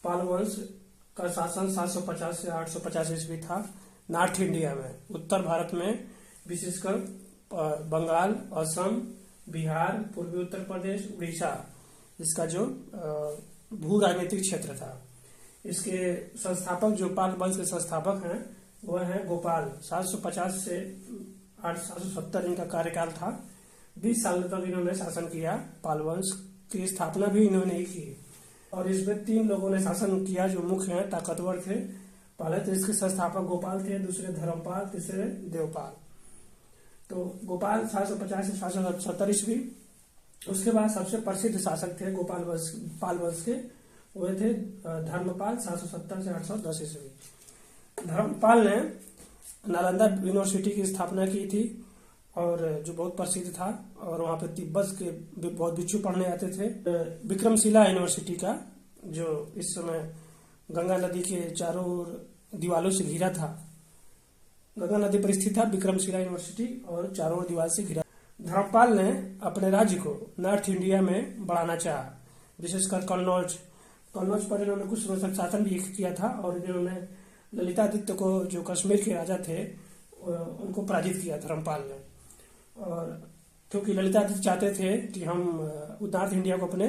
पाल वंश का शासन 750 से 850 ईस्वी था नॉर्थ इंडिया में, उत्तर भारत में, विशेषकर बंगाल, असम, बिहार, पूर्वी उत्तर प्रदेश, उड़ीसा, इसका जो भू राजनीतिक क्षेत्र था। इसके संस्थापक जो पाल वंश के संस्थापक हैं वह है गोपाल। 750 से 770 इनका कार्यकाल था। 20 साल तक इन्होंने शासन किया। पाल वंश की स्थापना भी इन्होंने ही की और इसमें 3 लोगों ने शासन किया जो मुख्य हैं, ताकतवर थे। पहले तो इसके संस्थापक गोपाल थे, दूसरे धर्मपाल, तीसरे देवपाल। तो गोपाल 750 से 770 ईस्वी। उसके बाद सबसे प्रसिद्ध शासक थे पाल वंश के, वे थे धर्मपाल 770 से 810 ईस्वी। धर्मपाल ने नालंदा यूनिवर्सिटी की स्थापना की थी और जो बहुत प्रसिद्ध था, और वहाँ पे तिब्बत के बहुत भिक्षु पढ़ने आते थे। विक्रमशिला यूनिवर्सिटी का, जो इस समय गंगा नदी के चारों ओर दीवालों से घिरा था, गंगा नदी पर स्थित था विक्रमशिला यूनिवर्सिटी और चारों ओर दीवार से घिरा। धर्मपाल ने अपने राज्य को नॉर्थ इंडिया में बढ़ाना चाहा, विशेषकर कन्नौज पर इन्होंने कुछ वर्ष तक शासन भी किया था और इन्होंने ललितादित्य को, जो कश्मीर के राजा थे, उनको पराजित किया धर्मपाल ने। और क्योंकि ललितादित्य चाहते थे कि हम नॉर्थ इंडिया को अपने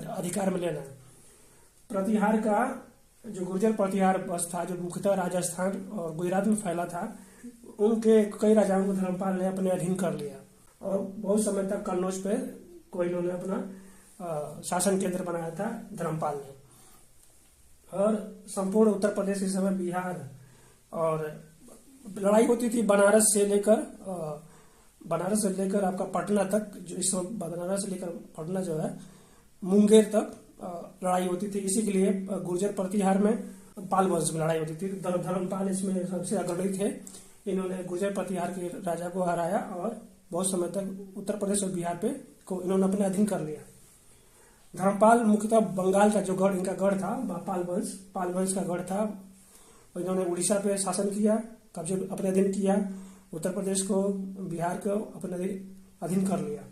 अधिकार में लेना। प्रतिहार का जो गुर्जर प्रतिहार बस था, जो मुख्यतः राजस्थान और गुजरात में फैला था, उनके कई राजाओं को धर्मपाल ने अपने अधीन कर लिया और बहुत समय तक कन्नौज पे को इन्होंने अपना शासन केंद्र बनाया था धर्मपाल ने। और संपूर्ण उत्तर प्रदेश इस समय, बिहार, और लड़ाई होती थी बनारस से लेकर आपका पटना तक, जो इस बनारस से लेकर पटना जो है मुंगेर तक लड़ाई होती थी। इसी के लिए गुर्जर प्रतिहार में पाल वंश में लड़ाई होती थी। धर्मपाल इसमें सबसे अग्रणी थे। इन्होंने गुर्जर प्रतिहार के राजा को हराया और बहुत समय तक उत्तर प्रदेश और बिहार पे को इन्होंने अपने अधीन कर लिया। धर्मपाल मुख्यतः बंगाल का जो गढ़, इनका गढ़ था, पाल वंश का गढ़ था। इन्होंने उड़ीसा पे शासन किया, कब्जे अपने अधीन किया, उत्तर प्रदेश को, बिहार को अपने अधीन कर लिया।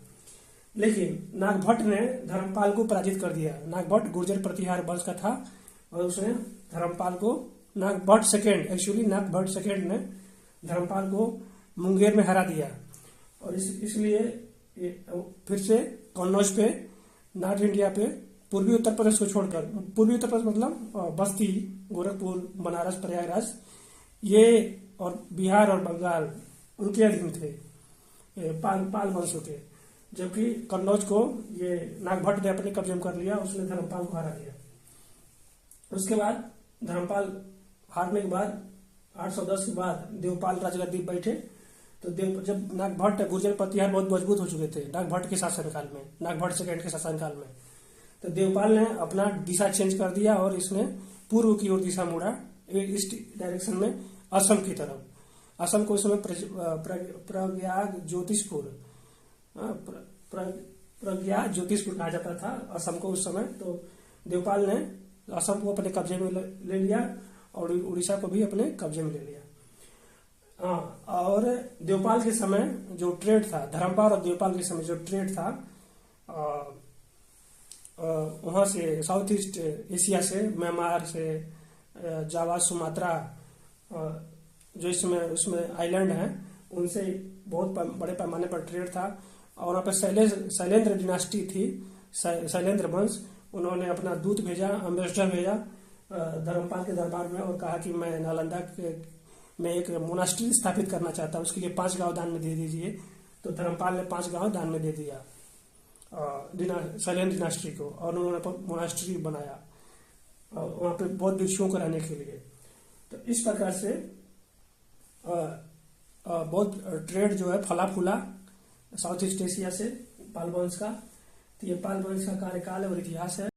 लेकिन नागभट्ट ने धर्मपाल को पराजित कर दिया। नागभट्ट गुर्जर प्रतिहार वंश का था और उसने धर्मपाल को, नागभट्ट सेकेंड ने धर्मपाल को मुंगेर में हरा दिया। और इसलिए फिर से कन्नौज पे, नॉर्थ इंडिया पे, पूर्वी उत्तर प्रदेश को छोड़कर, पूर्वी उत्तर प्रदेश मतलब बस्ती, गोरखपुर, बनारस, प्रयागराज, ये और बिहार और बंगाल उनके अधीन थे पाल वंशों के। जबकि कन्नौज को ये नागभट्ट ने अपने कब्जे में कर लिया, उसने धर्मपाल को हरा दिया। उसके बाद धर्मपाल हारने के बाद 810 के बाद देवपाल राजगद्दी बैठे। तो जब नागभट्ट गुर्जर प्रतिहार बहुत मजबूत हो चुके थे नागभट्ट के शासनकाल में, नागभट्ट सेकेंड के शासनकाल में, तो देवपाल ने अपना दिशा चेंज कर दिया और इसने पूर्व की ओर दिशा मोड़ा, ईस्ट डायरेक्शन में, असम की तरफ। असम को उस समय प्रज्ञा ज्योतिषपुर कहा जाता था असम को उस समय। तो देवपाल ने असम को अपने कब्जे में ले लिया और उड़ीसा को भी अपने कब्जे में ले लिया। और देवपाल के समय जो ट्रेड था, धर्मपाल और देवपाल के समय जो ट्रेड था, वहां से साउथ ईस्ट एशिया से, म्यांमार से, जावा, सुमात्रा, जो इसमें उसमें आइलैंड हैं, उनसे बहुत बड़े पैमाने पर ट्रेड था। और वहाँ पर शैलेंद्र डिनास्टी थी, शैलेंद्र वंश। उन्होंने अपना दूत भेजा, एम्बेसडर भेजा धर्मपाल के दरबार में और कहा कि मैं नालंदा में एक मोनास्ट्री स्थापित करना चाहता हूँ, उसके लिए 5 गांव दान में दे दीजिए। तो धर्मपाल ने 5 गांव दान में दे दिया शैलेंद्र डिनास्टी को, और उन्होंने मोनास्ट्री बनाया वहाँ पे बौद्ध भिक्षुओं को रहने के लिए। तो इस प्रकार से बौद्ध ट्रेड जो है फला फूला साउथ ईस्ट एशिया से पाल वंश का। तो ये पाल वंश का कार्यकाल और इतिहास है।